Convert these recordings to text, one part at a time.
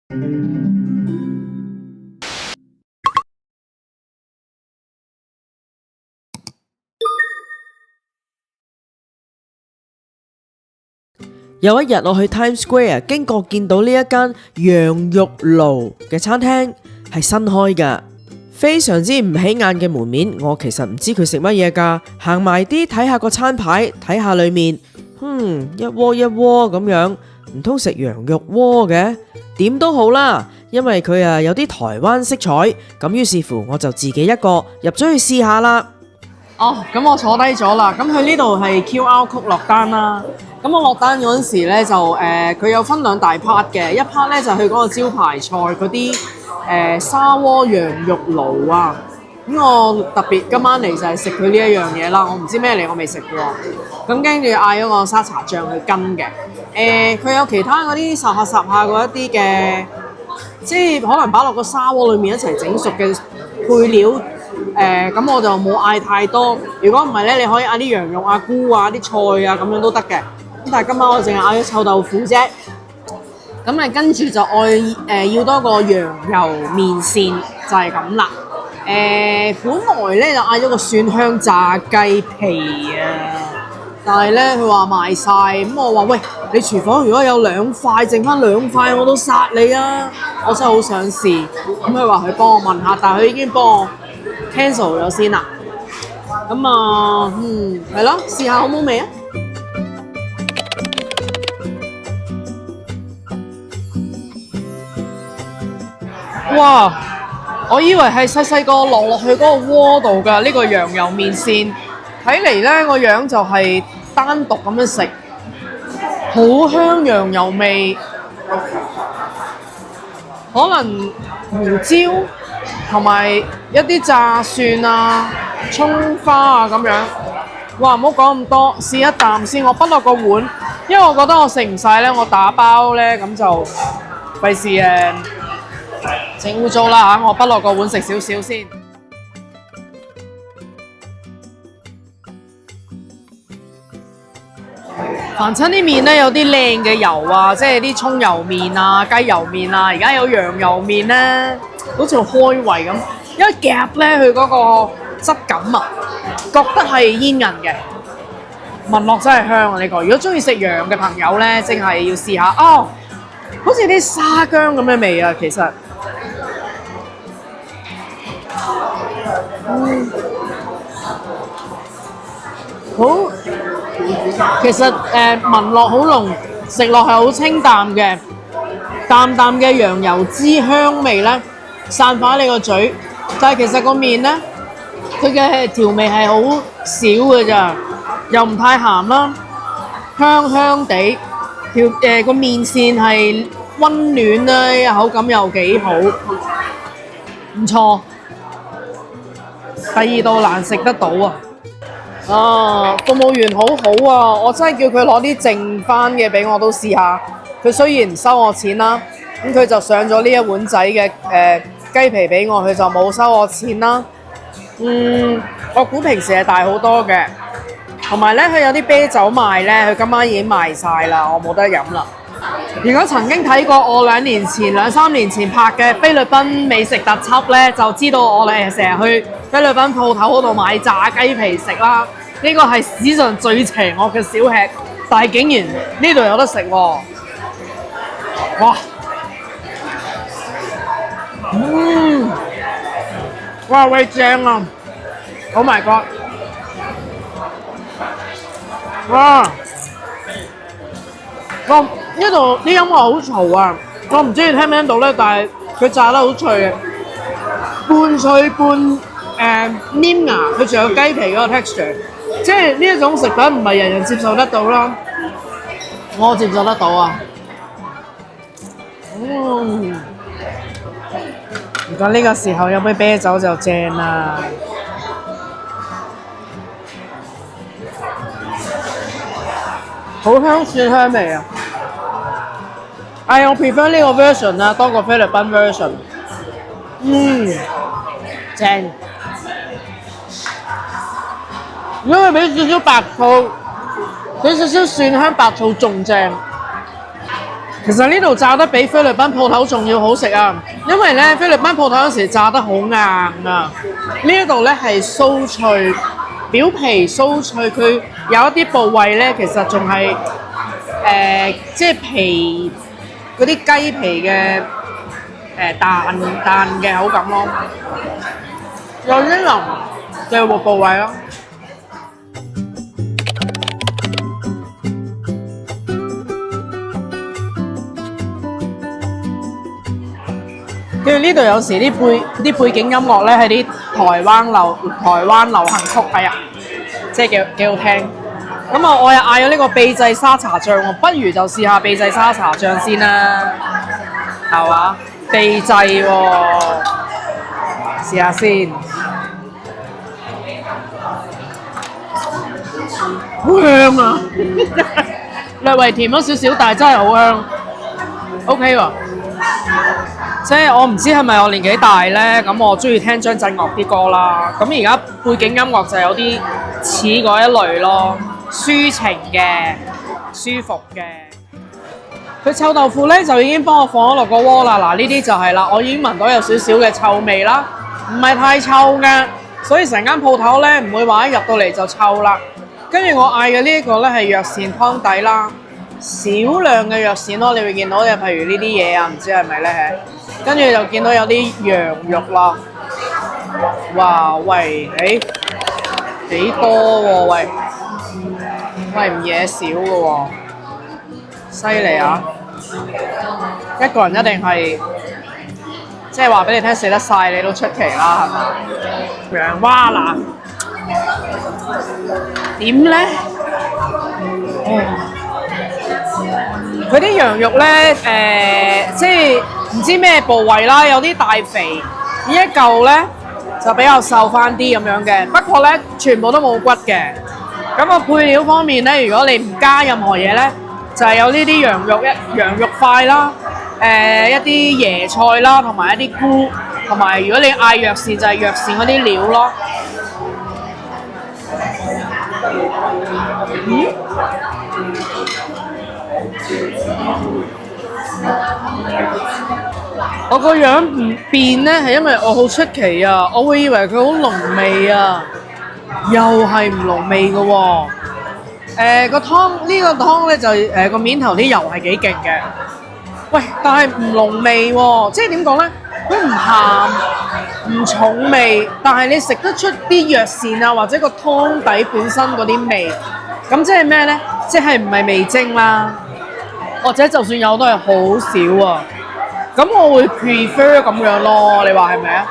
有一日我去 Times Square， 經過見到呢一間羊肉爐嘅餐廳係新開㗎，非常之唔起眼嘅門面，我其實唔知佢食乜嘢㗎。行埋啲睇下個餐牌，睇下裏面，一鍋一鍋咁樣，唔通食羊肉鍋嘅？點都好啦，因為佢有啲台灣色彩，咁於是乎我就自己一個入咗去試下啦。咁我坐低咗啦，咁佢呢度係 QR code 落單啦。咁我落單嗰陣時咧就佢有分兩大 part 嘅，一 part 咧就係佢嗰個招牌菜嗰啲沙鍋羊肉爐啊。咁我特別今晚嚟就係食佢呢一樣嘢啦，我唔知咩嚟，我未食過。咁跟住嗌咗個沙茶醬去跟嘅。佢有其他嗰啲霎下嗰一啲嘅，即係可能擺落個沙鍋裏面一齊整熟嘅配料。咁我就冇嗌太多。如果唔係咧，你可以嗌啲羊肉啊、菇啊、啲菜啊咁樣都得嘅。咁但係今晚我淨係嗌咗臭豆腐啫。咁咪跟住就要多個羊油麵線，就係咁啦。本來咧就嗌咗個蒜香炸雞皮啊，但係咧佢話賣晒。咁我話喂，你廚房如果有2塊，剩翻2塊我都殺你啊！我真係好想試。咁佢話佢幫我問下，但係佢已經幫我cancel 咗先啦，咁係咯，試下好冇味啊！哇！我以為係細個落去嗰個鍋度㗎，呢個羊油麵線，睇嚟咧個樣就係單獨咁樣食，好香羊油味，可能胡椒同埋一啲炸蒜啊、葱花啊咁樣。哇！唔好講咁多，試一啖先。我滗落個碗，因為我覺得我食唔晒咧，我打包咧咁就費事整污糟啦嚇。我滗落個碗食少少先。凡親啲麵咧有啲靚嘅油啊，即係啲葱油麵啊、雞油麵啊，而家有羊油麵咧，好似開胃咁。因為夾咧佢嗰個質感啊，覺得係煙韌嘅，聞落真係香啊！呢個如果中意食羊嘅朋友咧，淨係要試下哦，好似啲沙薑咁嘅味啊，其實。好，其實聞落好濃，食落係好清淡嘅，淡淡嘅羊油脂香味咧，散發喺你個嘴。但係其實個麵咧，佢嘅調味係好少嘅咋，又唔太鹹啦，香香地，個麵線係溫暖啦，口感又幾好，唔錯。第二道難食得到啊！服務員好好啊，我真係叫佢攞啲剩翻嘅俾我都試下。佢雖然唔收我錢啦，咁佢就上咗呢一碗仔嘅雞皮俾我，佢就冇收我錢啦。我估平時係大好多嘅，同埋咧佢有啲啤酒賣咧，佢今晚已經賣晒啦，我冇得飲啦。如果曾經睇過我2、3年前拍嘅菲律賓美食特輯咧，就知道我哋成日去菲律賓鋪頭嗰度買炸雞皮食啦。呢個係史上最邪惡嘅小吃，但係竟然呢度有得食喎！哇！哇喂，正啊 ！Oh my god！ 哇！呢度啲音樂好嘈啊！我唔知你聽唔聽到咧，但係佢炸得好脆嘅，半脆半黏牙，佢仲有雞皮嗰個 texture， 即係呢一種食品唔係人人接受得到啦，我接受得到啊！如果呢個時候有杯啤酒就正啦。好香蒜香味啊！我 prefer 呢個 version 啊，多過菲律賓 version。正。如果佢俾少少白醋，俾少少蒜香白醋仲正。其實呢度炸得比菲律賓鋪頭仲要好食啊！因為咧菲律賓鋪頭有時炸得好硬啊，呢一度咧係酥脆，表皮酥脆，佢有一啲部位咧其實仲係即係皮嗰啲雞皮嘅彈嘅口感咯，有啲腍嘅部位咯。跟住呢度有時啲背景音樂咧係啲台灣流行曲，係啊，即係幾好聽。咁啊，我又嗌咗呢個秘製沙茶醬喎，不如就試下秘製沙茶醬先啦，係嘛？秘製喎，試下先。好香啊！略為甜咗少少，但係真係好香。OK 喎。即係我唔知係咪我年紀大咧，咁我中意聽張震岳啲歌啦。咁而家背景音樂就有啲似嗰一類咯，抒情嘅、舒服嘅。佢臭豆腐咧就已經幫我放咗落個鍋啦。嗱，呢啲就係啦，我已經聞到有少少嘅臭味啦，唔係太臭嘅，所以成間鋪頭咧唔會話一入到嚟就臭啦。跟住我嗌嘅呢一個咧係藥膳湯底啦，少量嘅藥膳咯，你會見到嘅，譬如呢啲嘢啊，唔知係咪咧？跟住就見到有啲羊肉啦，哇喂，幾多喎喂，喂唔嘢少嘅喎，犀利啊！一個人一定係即係話俾你聽食得晒你都出奇啦，係咪？羊蛙啦，點咧？佢啲羊肉咧，即係唔知咩部位啦，有啲大肥，呢一嚿咧就比較瘦翻啲咁樣嘅。不過咧，全部都冇骨嘅。咁個配料方面咧，如果你唔加任何嘢咧，就係有呢啲羊肉塊啦，一啲椰菜啦，同埋一啲菇，同埋如果你嗌藥膳就係藥膳嗰啲料咯。我個樣唔變咧，係因為我好出奇啊！我會以為佢好濃味啊，又係唔濃味嘅喎。個湯呢個湯咧就個面頭啲油係幾勁嘅，喂，但係唔濃味喎，即係點講咧？佢唔鹹唔重味，但係你食得出啲藥膳啊，或者個湯底本身嗰啲味，咁即係咩咧？即係唔係味精啦，或者就算有都係好少啊。咁我會 prefer 咁樣咯，你話係咪啊？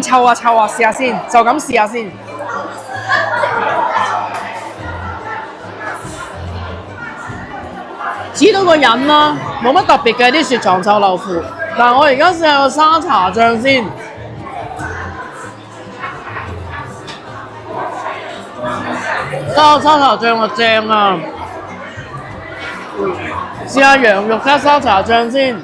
臭啊臭啊，試下先，就咁試下先。指到個癮啦，冇乜特別嘅啲雪藏臭豆腐。但我而家試下個沙茶醬先。沙茶醬就正啊！試下羊肉加沙茶醬先。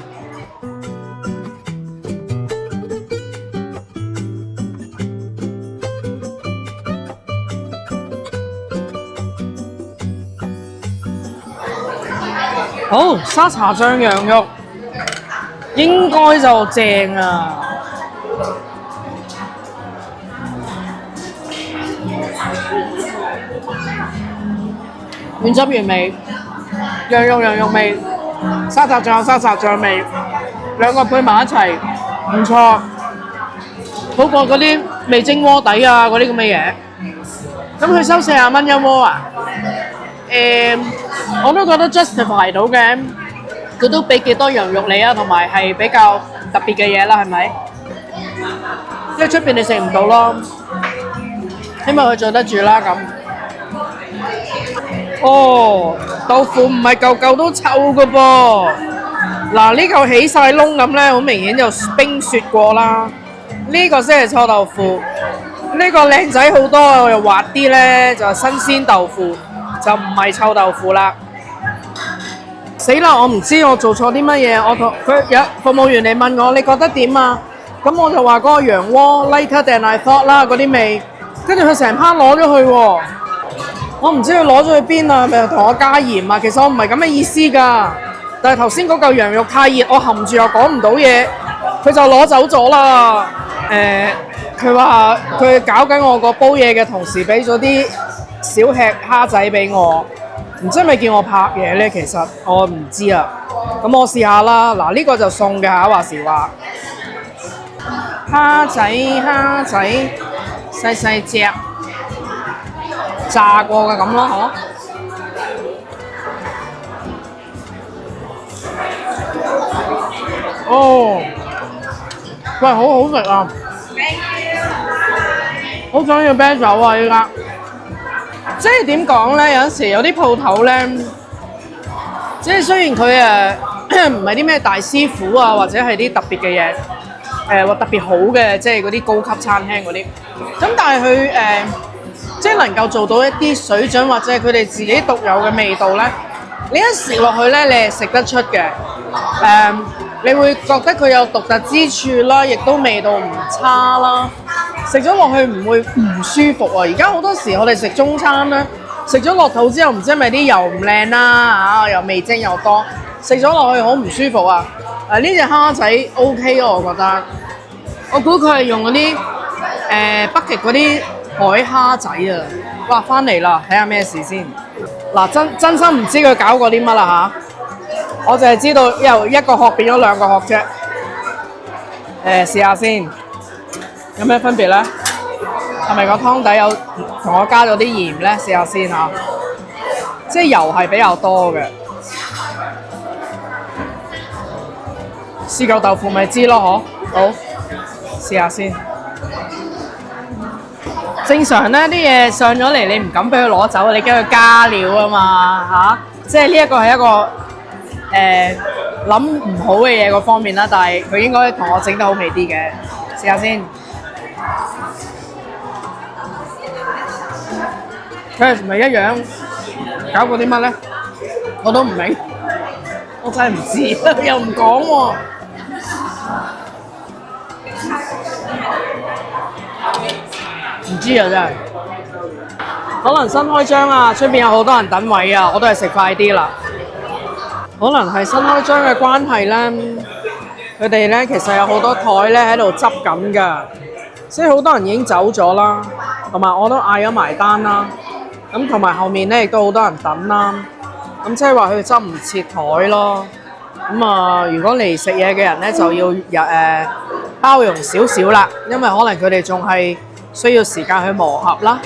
好，沙茶醬羊肉應該就正啊！原汁原味，羊肉味，沙茶醬味，兩個配埋一齊，唔錯。好過嗰啲味精鍋底啊，嗰啲咁嘅嘢。咁佢收40蚊一鍋啊？我都覺得 justify 到嘅，佢都俾幾多羊肉你啊，同埋係比較特別嘅嘢啦，係咪？因為出邊你食唔到咯，希望佢做得住啦咁。哦，豆腐唔係嚿嚿都臭㗎噃，嗱呢嚿起晒窿咁咧，好明顯就冰雪過啦。呢個先係臭豆腐，呢個靚仔好多又滑啲咧，就係新鮮豆腐。就唔係臭豆腐啦！死啦！我唔知我做錯啲乜嘢，我同佢有服務員嚟問我你覺得點啊？咁我就話嗰個羊鍋 lighter than I thought啦，嗰啲味，跟住佢成盤攞咗去喎，我唔知佢攞咗去邊啊？係咪同我加鹽啊？其實我唔係咁嘅意思㗎，但係頭先嗰嚿羊肉太熱，我含住又講唔到嘢，佢就攞走咗啦。佢話佢搞緊我個煲嘢嘅同時，俾咗啲小吃蝦仔俾我，唔知係咪叫我拍嘢呢？其實我唔知啊。咁我試下啦。嗱，呢個就送嘅嚇，話時話蝦仔細細隻，炸過嘅咁咯，嗬。哦，喂，好好食啊！好想要啤酒啊！依家即係點講咧？有陣時有啲鋪頭咧，即係雖然佢唔係啲咩大師傅啊，或者係啲特別嘅嘢，或特別好嘅，即係嗰啲高級餐廳嗰啲。咁但係佢即係能夠做到一啲水準或者係佢哋自己獨有嘅味道咧，你一食落去咧，你係食得出嘅。你會覺得佢有獨特之處啦，亦都味道唔差啦。食咗落去唔會唔舒服啊！而家好多時我哋食中餐咧，食咗落肚之後唔知係咪啲油唔靚啦嚇，又味精又多，食咗落去好唔舒服啊！呢隻蝦仔 OK 啊，我覺得。我估佢係用嗰啲北極嗰啲海蝦仔啊！哇，翻嚟啦，睇下咩事先。嗱，真心唔知佢搞過啲乜啦嚇。我就係知道由一個殼變咗兩個殼啫。試下先，有咩分別咧？係咪個湯底有同我加咗啲鹽咧？試下先嚇，即係油係比較多嘅。試嚿豆腐咪知咯，嗬。好，試下先。正常咧啲嘢上咗嚟，你唔敢俾佢攞走，你驚佢加料啊嘛嚇。即係呢一個係一個諗唔好嘅嘢嗰方面啦，但係佢應該同我整得好味啲嘅。試下先。佢係咪一樣？搞過啲乜咧？我都唔明，我真係唔知，又唔講喎。唔知啊，真係。可能新開張啊，出邊有好多人等位啊，我都係食快啲啦。可能係新開張嘅關係咧，佢哋咧其實有好多台咧喺度執緊㗎，所以好多人已經走咗啦，同埋我都嗌咗埋單啦。咁同埋後面咧亦都好多人等啦，咁即係話佢執唔切台咯。咁啊，如果嚟食嘢嘅人咧就要包容少少啦，因為可能佢哋仲係需要時間去磨合啦。